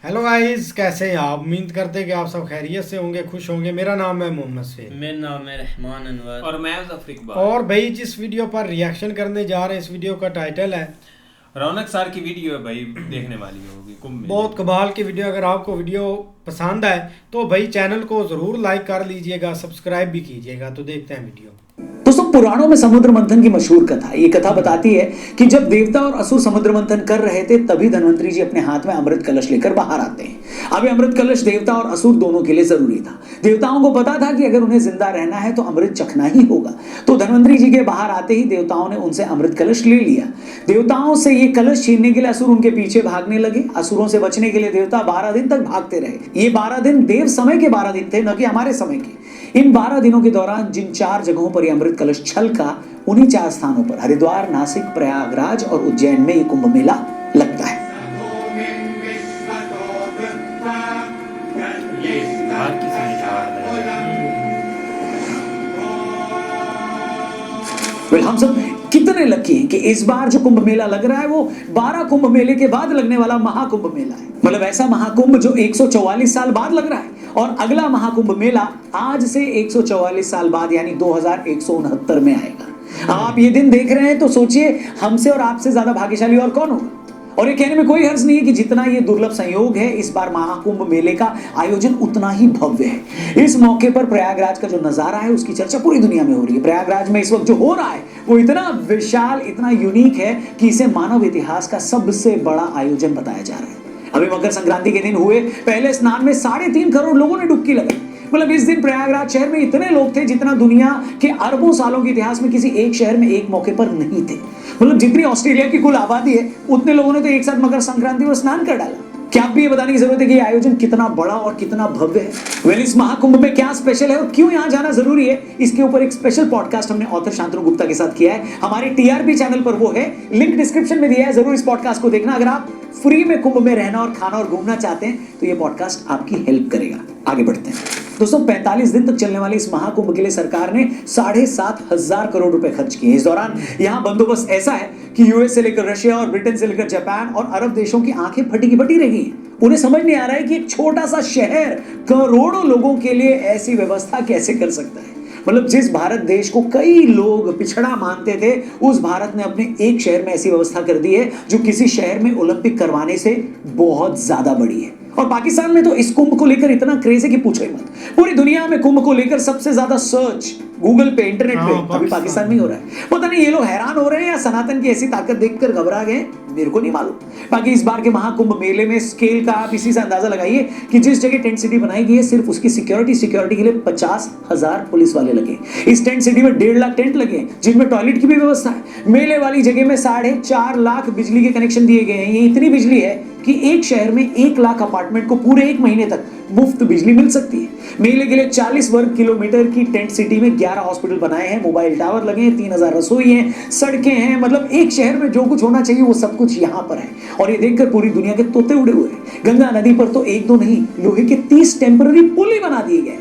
Hello guys, कैसे हैं आप? उम्मीद करते हैं कि आप सब खैरियत से होंगे, खुश होंगे। मेरा नाम है मोहम्मद से। मेरा नाम है रहमान अनवर। और मैं ज़फ़र इकबाल। और भाई, जिस वीडियो पर रिएक्शन करने जा रहे हैं, इस वीडियो का टाइटल है रौनक सार की वीडियो है भाई, देखने वाली होगी कुंभ मेले बहुत में। कमाल की वीडियो। अगर आपको वीडियो पसंद आए तो भाई चैनल को ज़रूर लाइक कर लीजिएगा, सब्सक्राइब भी कीजिएगा। तो देखते हैं वीडियो। दोस्तों, पुराणों में समुद्र मंथन की मशहूर कथा। ये कथा बताती है कि जब देवता और असुर समुद्र मंथन कर रहे थे, तभी धन्वंतरी जी अपने हाथ में अमृत कलश लेकर बाहर आते हैं। अब ये अमृत कलश देवता और असुर दोनों के लिए जरूरी था। देवताओं को पता था कि अगर उन्हें जिंदा रहना है तो अमृत चखना ही होगा। तो धन्वंतरी जी के बाहर आते ही देवताओं ने उनसे अमृत कलश ले लिया। देवताओं से ये कलश छीनने के लिए असुर उनके पीछे भागने लगे। असुरों से बचने के लिए देवता 12 दिन तक भागते रहे। ये 12 दिन देव समय के 12 दिन थे, न कि हमारे समय के। इन 12 दिनों के दौरान जिन 4 जगहों पर यह अमृत कलश छलका, उन्हीं 4 स्थानों पर हरिद्वार, नासिक, प्रयागराज और उज्जैन में ये कुंभ मेला लगता है। हर किसी ने कहा वेल, हम सब कितने लकी हैं कि इस बार जो कुंभ मेला लग रहा है वो 12 कुंभ मेले के बाद लगने वाला महाकुंभ मेला है। मतलब ऐसा महाकुंभ जो 144 साल बाद लग रहा है। और अगला महाकुंभ मेला आज से 144 साल बाद यानी 2169 में आएगा। आप ये दिन देख रहे हैं तो सोचिए, हमसे और आपसे ज्यादा भाग्यशाली और कौन होगा। और ये कहने में कोई हर्ज नहीं है कि जितना ये दुर्लभ संयोग है, इस बार महाकुंभ मेले का आयोजन उतना ही भव्य है। इस मौके पर प्रयागराज का जो नजारा है उसकी चर्चा पूरी दुनिया में हो रही है। प्रयागराज में इस वक्त जो हो रहा है वो इतना विशाल, इतना यूनिक है कि इसे मानव इतिहास का सबसे बड़ा आयोजन बताया जा रहा है। अभी मकर संक्रांति के दिन हुए पहले स्नान में 3.5 करोड़ लोगों ने डुबकी लगाई। मतलब इस दिन प्रयागराज शहर में इतने लोग थे जितना दुनिया के अरबों सालों के इतिहास में किसी एक शहर में एक मौके पर नहीं थे। मतलब जितनी ऑस्ट्रेलिया की कुल आबादी है, उतने लोगों ने तो एक साथ मकर संक्रांति में स्नान कर डाला। क्या आप भी ये बताने की जरूरत है कि ये आयोजन कितना बड़ा और कितना भव्य है? वेल, इस महाकुंभ में क्या स्पेशल है और क्यों यहाँ जाना जरूरी है, इसके ऊपर एक स्पेशल पॉडकास्ट हमने ऑथर शांतनु गुप्ता के साथ किया है। हमारे टीआरपी चैनल पर वो है, लिंक डिस्क्रिप्शन में दिया है। जरूर इस पॉडकास्ट को देखना। अगर आप फ्री में कुंभ में रहना और खाना और घूमना चाहते हैं तो ये पॉडकास्ट आपकी हेल्प करेगा। आगे बढ़ते हैं दोस्तों। 45 दिन तक चलने वाले इस महाकुंभ के लिए सरकार ने 7,500 करोड़ रुपए खर्च किए। इस दौरान यहाँ बंदोबस्त ऐसा है कि यूएस से लेकर रशिया और ब्रिटेन से लेकर जापान और अरब देशों की आंखें फटी की फटी रही हैं। उन्हें समझ नहीं आ रहा है कि एक छोटा सा शहर करोड़ों लोगों के लिए ऐसी व्यवस्था कैसे कर सकता है। मतलब जिस भारत देश को कई लोग पिछड़ा मानते थे, उस भारत ने अपने एक शहर में ऐसी व्यवस्था कर दी है जो किसी शहर में ओलंपिक करवाने से बहुत ज्यादा बड़ी है। और पाकिस्तान में तो इस कुंभ को लेकर इतना क्रेज है कि पूछो ही मत। पूरी दुनिया में कुंभ को लेकर सबसे ज्यादा सर्च गूगल पे, इंटरनेट पे अभी पाकिस्तान में ही हो रहा है। पता नहीं ये लोग हैरान हो रहे हैं या सनातन की ऐसी ताकत देखकर घबरा गए, मेरे को नहीं मालूम। बाकी इस बार के महाकुंभ मेले में स्केल का आप इसी से अंदाजा लगाइए कि जिस जगह टेंट सिटी बनाई गई है, सिर्फ उसकी सिक्योरिटी के लिए 50,000 पुलिस वाले लगे। इस टेंट सिटी में 1.5 लाख टेंट लगे, जिनमें टॉयलेट की भी व्यवस्था है। मेले वाली जगह में 4.5 लाख बिजली के कनेक्शन दिए गए हैं। ये इतनी बिजली है कि एक शहर में 1 लाख अपार्टमेंट को पूरे 1 महीने तक मुफ्त बिजली मिल सकती है। मेले के लिए 40 वर्ग किलोमीटर की टेंट सिटी में 11 हॉस्पिटल बनाए हैं, मोबाइल टावर लगे हैं, 3000 रसोई हैं, सड़कें हैं। मतलब एक शहर में जो कुछ होना चाहिए वो सब कुछ यहाँ पर है। और ये देखकर पूरी दुनिया के तोते उड़े हुए हैं। गंगा नदी पर तो 1-2 नहीं, लोहे के 30 टेम्पररी पुल ही बना दिए गए।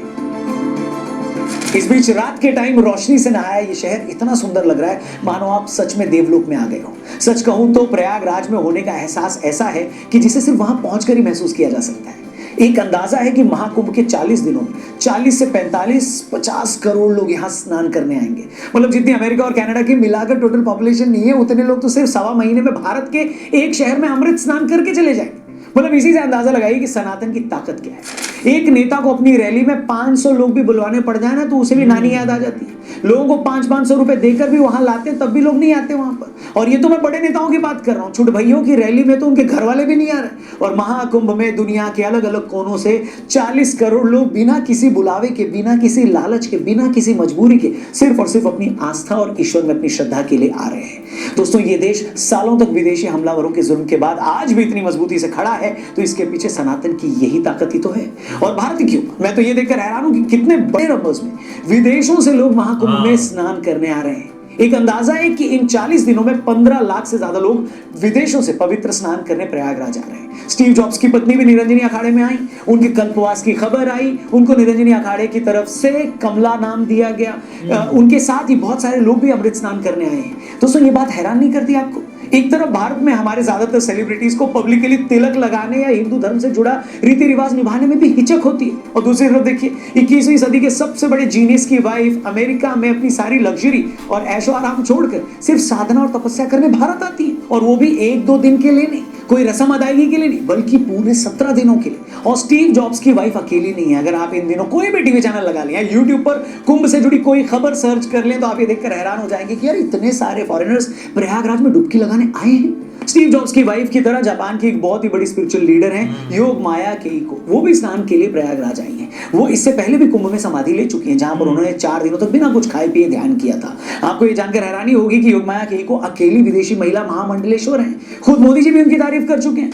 इस बीच रात के टाइम रोशनी से नहाया ये शहर इतना सुंदर लग रहा है मानो आप सच में देवलोक में आ गए हो। सच कहूं तो प्रयागराज में होने का एहसास ऐसा है कि जिसे सिर्फ वहां पहुंचकर ही महसूस किया जा सकता है। एक अंदाजा है कि महाकुंभ के 40 दिनों में 40 से 45-50 करोड़ लोग यहाँ स्नान करने आएंगे। मतलब जितनी अमेरिका और कनाडा की मिलाकर टोटल पॉपुलेशन नहीं है, उतने लोग तो सिर्फ 1.25 महीने में भारत के एक शहर में अमृत स्नान करके चले जाएंगे। मतलब इसी से अंदाजा लगाइए कि सनातन की ताकत क्या है। एक नेता को अपनी रैली में 500 लोग भी बुलवाने पड़ जाए ना तो उसे भी नानी याद आ जाती है। लोगों को 500-500 रुपए देकर भी वहां लाते हैं, तब भी लोग नहीं आते वहां पर। और ये तो मैं बड़े नेताओं की बात कर रहा हूँ, छोटे भैयों की रैली में तो उनके घर वाले भी नहीं आ रहे। और महाकुंभ में दुनिया के अलग अलग कोनों से 40 करोड़ लोग बिना किसी बुलावे के, बिना किसी लालच के, बिना किसी मजबूरी के, सिर्फ और सिर्फ अपनी आस्था और ईश्वर में अपनी श्रद्धा के लिए आ रहे हैं। दोस्तों, ये देश सालों तक विदेशी हमलावरों के जुल्म के बाद आज भी इतनी मजबूती से खड़ा है, तो इसके पीछे सनातन की यही ताकत ही तो है। और भारत क्यों, मैं तो ये देखकर हैरान हूं कि कितने बड़े नंबर्स में विदेशों से लोग महाकुंभ में स्नान करने आ रहे हैं। एक अंदाजा है कि इन 40 दिनों में 15 लाख से ज्यादा लोग विदेशों से पवित्र स्नान करने प्रयागराज आ रहे हैं। स्टीव जॉब्स की पत्नी भी निरंजनी अखाड़े में आई, उनके कल्पवास की खबर आई, उनको निरंजनी अखाड़े की तरफ से कमला नाम दिया गया। उनके साथ ही बहुत सारे लोग भी अमृत स्नान करने आए हैं। दोस्तों, ये बात हैरान नहीं करती आपको? एक तरफ भारत में हमारे ज्यादातर सेलिब्रिटीज को पब्लिकली तिलक लगाने या हिंदू धर्म से जुड़ा रीति रिवाज निभाने में भी हिचक होती है, और दूसरी तरफ देखिए 21वीं सदी के सबसे बड़े जीनियस की वाइफ अमेरिका में अपनी सारी लग्जरी और ऐशो आराम छोड़कर सिर्फ साधना और तपस्या करने भारत आती है, और वो भी 1-2 दिन के लिए नहीं, कोई रस्म अदायगी के लिए नहीं, बल्कि पूरे 17 दिनों के लिए। और स्टीव जॉब्स की वाइफ अकेली नहीं है। अगर आप इन दिनों कोई भी टीवी चैनल लगा लें, यूट्यूब पर कुंभ से जुड़ी कोई खबर सर्च कर लें, तो आप ये देखकर हैरान हो जाएंगे कि यार इतने सारे फॉरेनर्स प्रयागराज में डुबकी लगाने आए हैं। स्टीव जॉब्स की वाइफ की तरह जापान की एक बहुत ही बड़ी स्पिरिचुअल लीडर हैं योग माया केइको, वो भी स्नान के लिए प्रयागराज आई हैं। वो इससे पहले भी कुंभ में समाधि ले चुकी हैं, जहां पर उन्होंने 4 दिनों तक बिना कुछ खाए पिए ध्यान किया था। आपको ये जानकर हैरानी होगी कि योग माया केइको अकेली विदेशी महिला महामंडलेश्वर हैं। खुद मोदी जी भी उनकी तारीफ कर चुके हैं।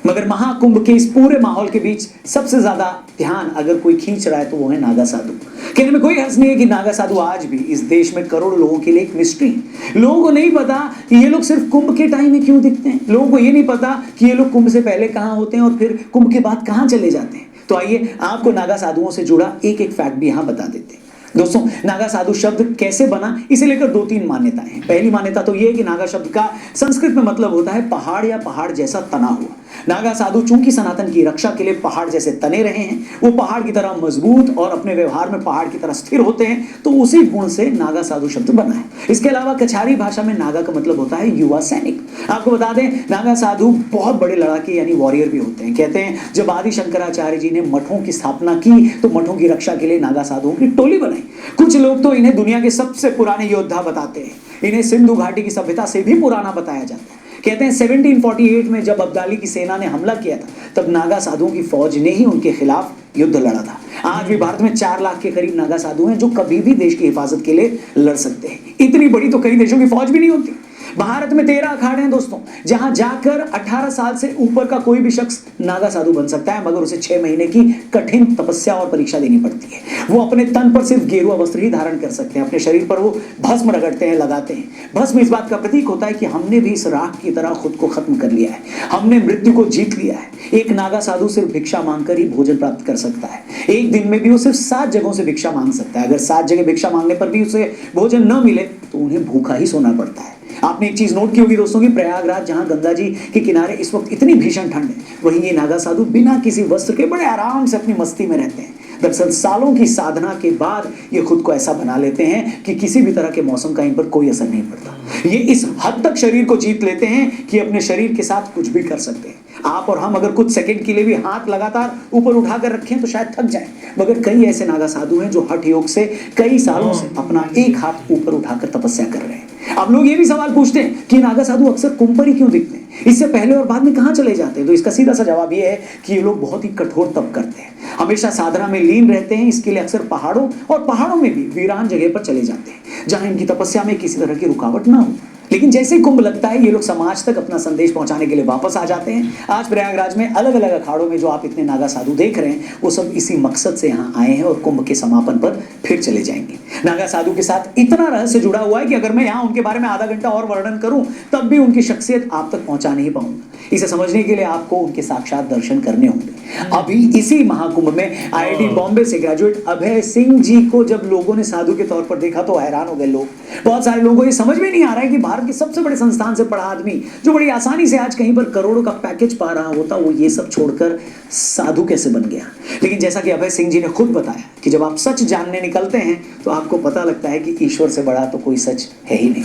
मगर महाकुंभ के इस पूरे माहौल के बीच सबसे ज्यादा ध्यान अगर कोई खींच रहा है तो वो है नागा साधु। कहने में कोई हर्ज नहीं है कि नागा साधु आज भी इस देश में करोड़ों लोगों के लिए एक मिस्ट्री है। लोगों को नहीं पता कि ये लोग सिर्फ कुंभ के टाइम में क्यों दिखते हैं। लोगों को ये नहीं पता कि ये लोग कुंभ से पहले कहां होते हैं और फिर कुंभ के बाद कहां चले जाते हैं। तो आइए आपको नागा साधुओं से जुड़ा एक एक फैक्ट भी यहां बता देते हैं। दोस्तों, नागा साधु शब्द कैसे बना, इसे लेकर 2-3 मान्यताएं हैं। पहली मान्यता तो यह है कि नागा शब्द का संस्कृत में मतलब होता है पहाड़ या पहाड़ जैसा तना हुआ। नागा साधु चूंकि सनातन की रक्षा के लिए पहाड़ जैसे तने रहे हैं, वो पहाड़ की तरह मजबूत और अपने व्यवहार में पहाड़ की तरह स्थिर होते हैं, तो उसी गुण से नागा साधु शब्द बना है। इसके अलावा कछारी भाषा में नागा का मतलब होता है युवा सैनिक। आपको बता दें, नागा साधु बहुत बड़े लड़ाके यानी वॉरियर भी होते हैं। कहते हैं जब आदि शंकराचार्य जी ने मठों की स्थापना की तो मठों की रक्षा के लिए नागा साधुओं की टोली बनाई। कुछ लोग तो इन्हें दुनिया के सबसे पुराने योद्धा बताते हैं। इन्हें सिंधु घाटी की सभ्यता से भी पुराना बताया जाता है। कहते हैं 1748 में जब अब्दाली की सेना ने हमला किया था, तब नागा साधुओं की फौज ने ही उनके खिलाफ युद्ध लड़ा था। आज भी भारत में 4 लाख के करीब नागा साधु हैं जो कभी भी देश की हिफाजत के लिए लड़ सकते हैं। इतनी बड़ी तो कई देशों की फौज भी नहीं होती। भारत में 13 अखाड़े हैं दोस्तों, जहां जाकर 18 साल से ऊपर का कोई भी शख्स नागा साधु बन सकता है, मगर उसे 6 महीने की कठिन तपस्या और परीक्षा देनी पड़ती है। वो अपने तन पर सिर्फ गेरुआ वस्त्र ही धारण कर सकते हैं। अपने शरीर पर वो भस्म रगड़ते हैं, लगाते हैं। भस्म इस बात का प्रतीक होता है कि हमने भी इस राख की तरह खुद को खत्म कर लिया है, हमने मृत्यु को जीत लिया है। एक नागा साधु सिर्फ भिक्षा मांगकर ही भोजन प्राप्त कर सकता है। एक दिन में भी वो सिर्फ 7 जगहों से भिक्षा मांग सकता है। अगर 7 जगह भिक्षा मांगने पर भी उसे भोजन न मिले तो उन्हें भूखा ही सोना पड़ता है। आपने एक चीज नोट की होगी दोस्तों कि प्रयागराज जहां गंगा जी के किनारे इस वक्त इतनी भीषण ठंड है, वहीं ये नागा साधु बिना किसी वस्त्र के बड़े आराम से अपनी मस्ती में रहते हैं। दरअसल सालों की साधना के बाद ये खुद को ऐसा बना लेते हैं कि किसी भी तरह के मौसम का इन पर कोई असर नहीं पड़ता। ये इस हद तक शरीर को जीत लेते हैं कि अपने शरीर के साथ कुछ भी कर सकते हैं। आप और हम अगर कुछ सेकंड के लिए भी हाथ लगातार ऊपर उठाकर रखें तो शायद थक जाएं, मगर कई ऐसे नागा साधु हैं जो हठ योग से कई सालों से अपना एक हाथ ऊपर उठाकर तपस्या कर रहे हैं। अब लोग ये भी सवाल पूछते हैं कि नागा साधु अक्सर कुंभ पर ही क्यों दिखते हैं, इससे पहले और बाद में कहां चले जाते हैं। तो इसका सीधा सा जवाब ये है कि ये लोग बहुत ही कठोर तप करते हैं, हमेशा साधना में लीन रहते हैं। इसके लिए अक्सर पहाड़ों में भी वीरान जगह पर चले जाते हैं, जहां इनकी तपस्या में किसी तरह की रुकावट ना हो। लेकिन जैसे ही कुंभ लगता है, ये लोग समाज तक अपना संदेश पहुंचाने के लिए वापस आ जाते हैं। आज प्रयागराज में अलग अलग अखाड़ों में जो आप इतने नागा साधु देख रहे हैं, वो सब इसी मकसद से यहाँ आए हैं और कुंभ के समापन पर फिर चले जाएंगे। नागा साधु के साथ इतना रहस्य जुड़ा हुआ है कि अगर मैं यहाँ उनके बारे में आधा घंटा और वर्णन करूं तब भी उनकी शख्सियत आप तक पहुंचा नहीं पाऊंगा। इसे समझने के लिए आपको उनके साक्षात दर्शन करने होंगे। अभी इसी महाकुंभ में IIT बॉम्बे से ग्रेजुएट अभय सिंह जी को जब लोगों ने साधु के तौर पर देखा तो हैरान हो गए लोग। बहुत सारे लोगों को ये समझ में नहीं आ रहा है कि भारत के सबसे बड़े संस्थान से पढ़ा आदमी जो बड़ी आसानी से आज कहीं पर करोड़ों का पैकेज पा रहा होता, वो ये सब छोड़कर साधु कैसे बन गया। लेकिन जैसा कि अभय सिंह जी ने खुद बताया कि जब आप सच जानने निकलते हैं तो आपको पता लगता है कि ईश्वर से बड़ा तो कोई सच है ही नहीं।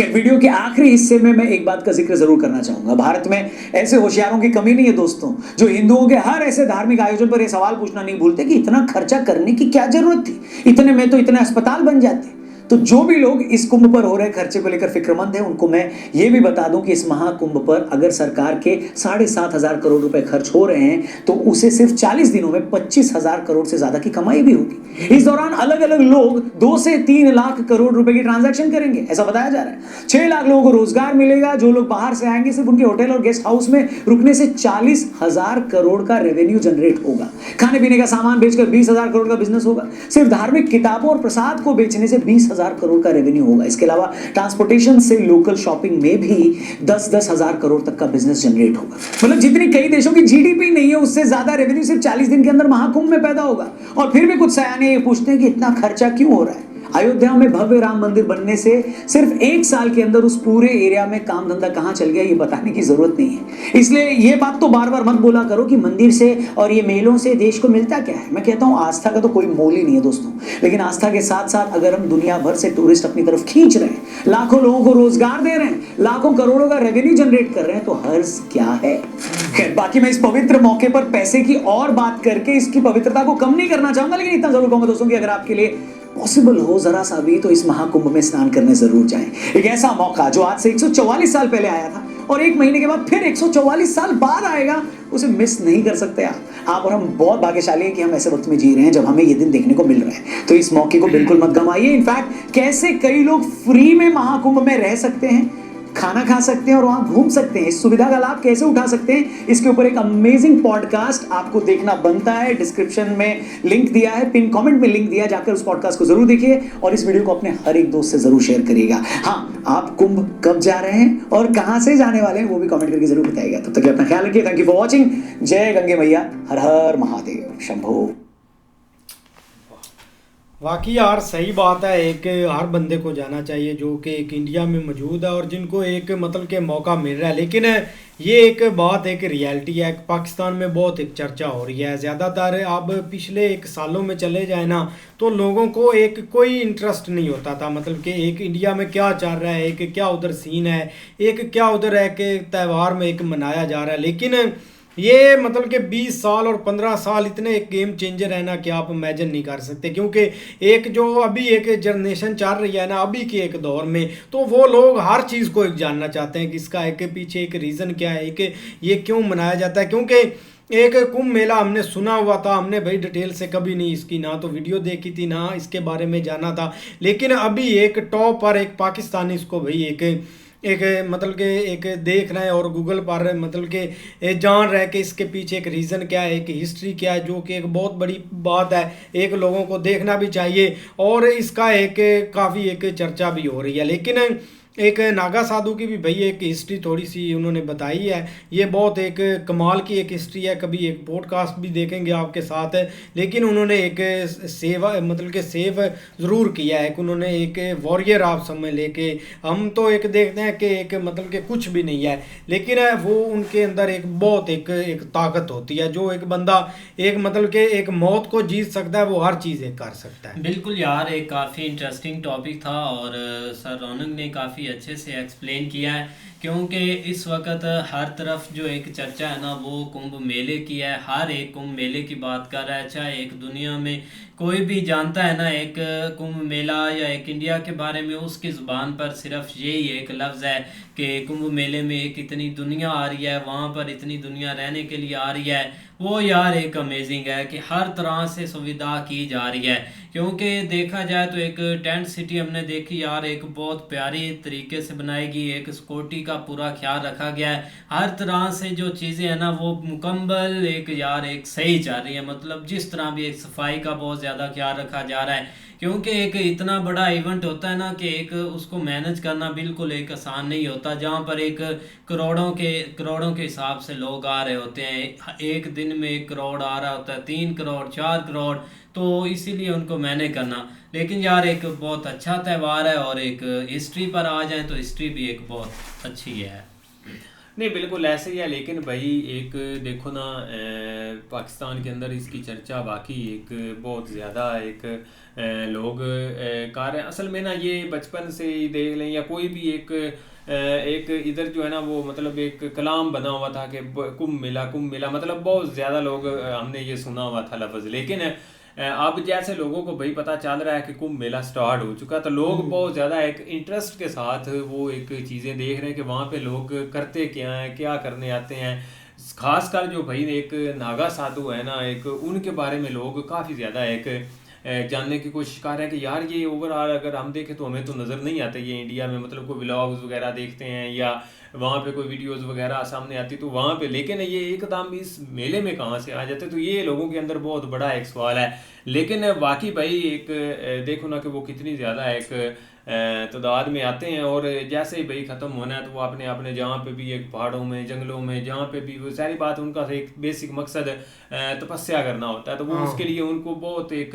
वीडियो के आखिरी हिस्से में मैं एक बात का जिक्र जरूर करना चाहूंगा। भारत में ऐसे होशियारों की कमी नहीं है दोस्तों, जो हिंदुओं के हर ऐसे धार्मिक आयोजन पर यह सवाल पूछना नहीं भूलते कि इतना खर्चा करने की क्या जरूरत थी, इतने में तो इतने अस्पताल बन जाते। तो जो भी लोग इस कुंभ पर हो रहे खर्चे को लेकर फिक्रमंद हैं, उनको मैं ये भी बता दूं कि इस महाकुंभ पर अगर सरकार के 7,500 करोड़ रुपए खर्च हो रहे हैं तो उसे सिर्फ 40 दिनों में 25,000 करोड़ से ज्यादा की कमाई भी होगी। इस दौरान अलग अलग लोग 2 से 3 लाख करोड़ रुपए की ट्रांजैक्शन करेंगे, ऐसा बताया जा रहा है। 6 लाख लोगों को रोजगार मिलेगा। जो लोग बाहर से आएंगे, सिर्फ उनके होटल और गेस्ट हाउस में रुकने से 40,000 करोड़ का रेवेन्यू जनरेट होगा। खाने पीने का सामान बेचकर 20,000 करोड़ का बिजनेस होगा। सिर्फ धार्मिक किताबों और प्रसाद को बेचने से 20,000 10,000 करोड़ का रेवेन्यू होगा। इसके अलावा ट्रांसपोर्टेशन से लोकल शॉपिंग में भी 10-10 हजार करोड़ तक का बिजनेस जनरेट होगा। मतलब जितनी कई देशों की जीडीपी नहीं है, उससे ज्यादा रेवेन्यू सिर्फ 40 दिन के अंदर महाकुंभ में पैदा होगा। और फिर भी कुछ सयाने ये पूछते हैं कि इतना खर्चा क्यों हो रहा है। अयोध्या में भव्य राम मंदिर बनने से सिर्फ 1 साल के अंदर उस पूरे एरिया में काम धंधा कहां चल गया, ये बताने की जरूरत नहीं है। इसलिए ये बात तो बार बार मत बोला करो कि मंदिर से और ये मेलों से देश को मिलता क्या है। मैं कहता हूं आस्था का तो कोई मोल ही नहीं है दोस्तों, लेकिन आस्था के साथ साथ अगर हम दुनिया भर से टूरिस्ट अपनी तरफ खींच रहे हैं, लाखों लोगों को रोजगार दे रहे हैं, लाखों करोड़ों का रेवेन्यू जनरेट कर रहे हैं, तो हर्ज क्या है। खैर, बाकी मैं इस पवित्र मौके पर पैसे की और बात करके इसकी पवित्रता को कम नहीं करना चाहूंगा, लेकिन इतना जरूर कहूंगा दोस्तों कि अगर आपके लिए पॉसिबल हो जरा सा भी तो इस महाकुंभ में स्नान करने जरूर जाएं। एक ऐसा मौका जो आज से 144 साल पहले आया था और 1 महीने के बाद फिर 144 साल बाद आएगा, उसे मिस नहीं कर सकते आप और हम बहुत भाग्यशाली हैं कि हम ऐसे वक्त में जी रहे हैं जब हमें ये दिन देखने को मिल रहा है। तो इस मौके को बिल्कुल मत गंवाइए। इनफैक्ट कैसे कई लोग फ्री में महाकुंभ में रह सकते हैं, खाना खा सकते हैं और वहां घूम सकते हैं, इस सुविधा का लाभ कैसे उठा सकते हैं, इसके ऊपर एक अमेजिंग पॉडकास्ट आपको देखना बनता है। डिस्क्रिप्शन में लिंक दिया है, पिन कमेंट में लिंक दिया, जाकर उस पॉडकास्ट को जरूर देखिए और इस वीडियो को अपने हर एक दोस्त से जरूर शेयर करिएगा। हाँ, आप कुंभ कब जा रहे हैं और कहां से जाने वाले हैं वो भी कमेंट करके जरूर बताइएगा। तब तक अपना ख्याल रखिए। Thank you for watching. जय गंगे मैया, हर हर महादेव शंभो। वाकई यार सही बात है, एक हर बंदे को जाना चाहिए जो कि एक इंडिया में मौजूद है और जिनको एक मतलब के मौका मिल रहा है। लेकिन ये एक बात, एक रियलिटी है, पाकिस्तान में बहुत एक चर्चा हो रही है ज़्यादातर। अब पिछले 1 सालों में चले जाए ना तो लोगों को एक कोई इंटरेस्ट नहीं होता था, मतलब कि एक इंडिया में क्या चल रहा है, एक क्या उधर सीन है, एक क्या उधर है कि त्यौहार में एक मनाया जा रहा है। लेकिन ये मतलब कि 20 साल और 15 साल इतने एक गेम चेंजर है ना कि आप इमेजिन नहीं कर सकते। क्योंकि एक जो अभी एक जनरेशन चल रही है ना अभी के एक दौर में, तो वो लोग हर चीज़ को एक जानना चाहते हैं कि इसका एक पीछे एक रीज़न क्या है, एक ये क्यों मनाया जाता है। क्योंकि एक कुंभ मेला हमने सुना हुआ था, हमने भाई डिटेल से कभी नहीं इसकी ना तो वीडियो देखी थी ना इसके बारे में जाना था। लेकिन अभी एक टॉप पर एक पाकिस्तानी इसको भाई एक मतलब के एक देख रहे हैं और गूगल पर मतलब के जान रहे कि इसके पीछे एक रीज़न क्या है, एक हिस्ट्री क्या है, जो कि एक बहुत बड़ी बात है, एक लोगों को देखना भी चाहिए और इसका एक काफ़ी एक चर्चा भी हो रही है। लेकिन एक नागा साधु की भी भाई एक हिस्ट्री थोड़ी सी उन्होंने बताई है, ये बहुत एक कमाल की एक हिस्ट्री है, कभी एक पॉडकास्ट भी देखेंगे आपके साथ। लेकिन उन्होंने एक सेवा मतलब के सेव ज़रूर किया है कि उन्होंने एक वॉरियर आप समझ लेके, हम तो एक देखते हैं कि एक मतलब के कुछ भी नहीं है, लेकिन वो उनके अंदर एक बहुत एक ताकत होती है जो एक बंदा एक मतलब के एक मौत को जीत सकता है, वो हर चीज़ एक कर सकता है। बिल्कुल यार, एक काफ़ी इंटरेस्टिंग टॉपिक था और सर रौनक ने काफ़ी अच्छे से एक्सप्लेन किया है। क्योंकि इस वक्त हर तरफ जो एक चर्चा है ना वो कुंभ मेले की है, हर एक कुंभ मेले की बात कर रहा है। चाहे एक दुनिया में कोई भी जानता है ना एक कुंभ मेला या एक इंडिया के बारे में, उसकी ज़ुबान पर सिर्फ यही एक लफ्ज़ है कि कुंभ मेले में एक इतनी दुनिया आ रही है, वहाँ पर इतनी दुनिया रहने के लिए आ रही है। वो यार एक अमेजिंग है कि हर तरह से सुविधा की जा रही है। क्योंकि देखा जाए तो एक टेंट सिटी हमने देखी यार, एक बहुत प्यारी तरीके से बनाएगी, एक सिक्योरिटी का पूरा ख्याल रखा गया है, हर तरह से जो चीज़ें हैं ना वो मुकम्मल एक यार एक सही चल रही है। मतलब जिस तरह भी एक सफाई का बहुत ज़्यादा ख्याल रखा जा रहा है, क्योंकि एक इतना बड़ा इवेंट होता है ना कि एक उसको मैनेज करना बिल्कुल एक आसान नहीं होता, जहाँ पर एक करोड़ों के हिसाब से लोग आ रहे होते हैं। एक दिन में 1 करोड़ आ रहा होता है, 3 करोड़ 4 करोड़, तो इसीलिए उनको मैनेज करना। लेकिन यार एक बहुत अच्छा त्यौहार है और एक हिस्ट्री पर आ जाए तो हिस्ट्री भी एक बहुत अच्छी है। नहीं बिल्कुल ऐसे ही है। लेकिन भाई एक देखो ना, पाकिस्तान के अंदर इसकी चर्चा बाकी एक बहुत ज़्यादा एक लोग कर रहे हैं। असल में ना ये बचपन से ही देख लें या कोई भी एक इधर जो है ना वो मतलब एक कलाम बना हुआ था कि कुंभ मेला मतलब बहुत ज़्यादा लोग हमने ये सुना हुआ था लफ्ज़। लेकिन अब जैसे लोगों को भाई पता चल रहा है कि कुंभ मेला स्टार्ट हो चुका, तो लोग बहुत ज़्यादा एक इंटरेस्ट के साथ वो एक चीज़ें देख रहे हैं कि वहाँ पे लोग करते क्या हैं, क्या करने आते हैं। खासकर जो भाई एक नागा साधु है ना, एक उनके बारे में लोग काफ़ी ज़्यादा एक जानने की कोशिश कर रहे हैं कि यार ये ओवरऑल अगर हम देखें तो हमें तो नज़र नहीं आता ये इंडिया में, मतलब कोई व्लॉग्स वगैरह देखते हैं या वहाँ पे कोई वीडियोस वगैरह सामने आती तो वहाँ पे, लेकिन ये एकदम इस मेले में कहाँ से आ जाते, तो ये लोगों के अंदर बहुत बड़ा एक सवाल है। लेकिन बाकी भाई एक देखो ना कि वो कितनी ज़्यादा एक तादाद में आते हैं, और जैसे ही भाई ख़त्म होना है तो वो अपने अपने जहाँ पे भी एक पहाड़ों में जंगलों में जहाँ पे भी, वो सारी बात उनका एक बेसिक मकसद तपस्या करना होता है, तो वो उसके लिए उनको बहुत एक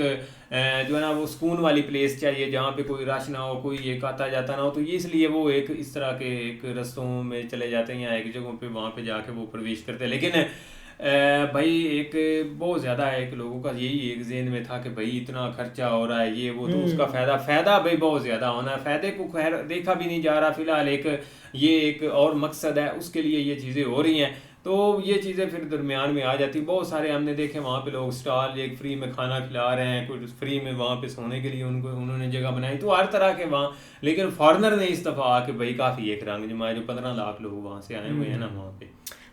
जो है ना वो सुकून वाली प्लेस चाहिए जहाँ पे कोई रश ना हो, कोई एक आता जाता ना हो, तो ये इसलिए वो एक इस तरह के एक रस्तों में चले जाते हैं या एक जगहों पे वहाँ पे जाके वो प्रवेश करते हैं। लेकिन भाई एक बहुत ज़्यादा एक लोगों का यही एक ज़हन में था कि भाई इतना खर्चा हो रहा है ये वो, तो उसका फ़ायदा भाई बहुत ज़्यादा होना है, फ़ायदे को खैर देखा भी नहीं जा रहा फ़िलहाल, एक ये एक और मकसद है उसके लिए ये चीज़ें हो रही हैं, तो ये चीज़ें फिर दरमियान में आ जाती। बहुत सारे हमने देखे वहाँ पे लोग स्टॉल एक फ्री में खाना खिला रहे हैं, कुछ फ्री में वहाँ पे सोने के लिए उन्होंने जगह बनाई, तो हर तरह के वहाँ, लेकिन फॉरेनर ने इस दफ़ा आके भाई काफ़ी एक रंग जमाया, जो 15 लाख लोग वहाँ से आए हुए हैं ना वहाँ पे।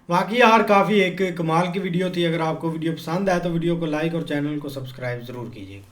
बाकी यार काफ़ी एक कमाल की वीडियो थी। अगर आपको वीडियो पसंद आए तो वीडियो को लाइक और चैनल को सब्सक्राइब ज़रूर कीजिए।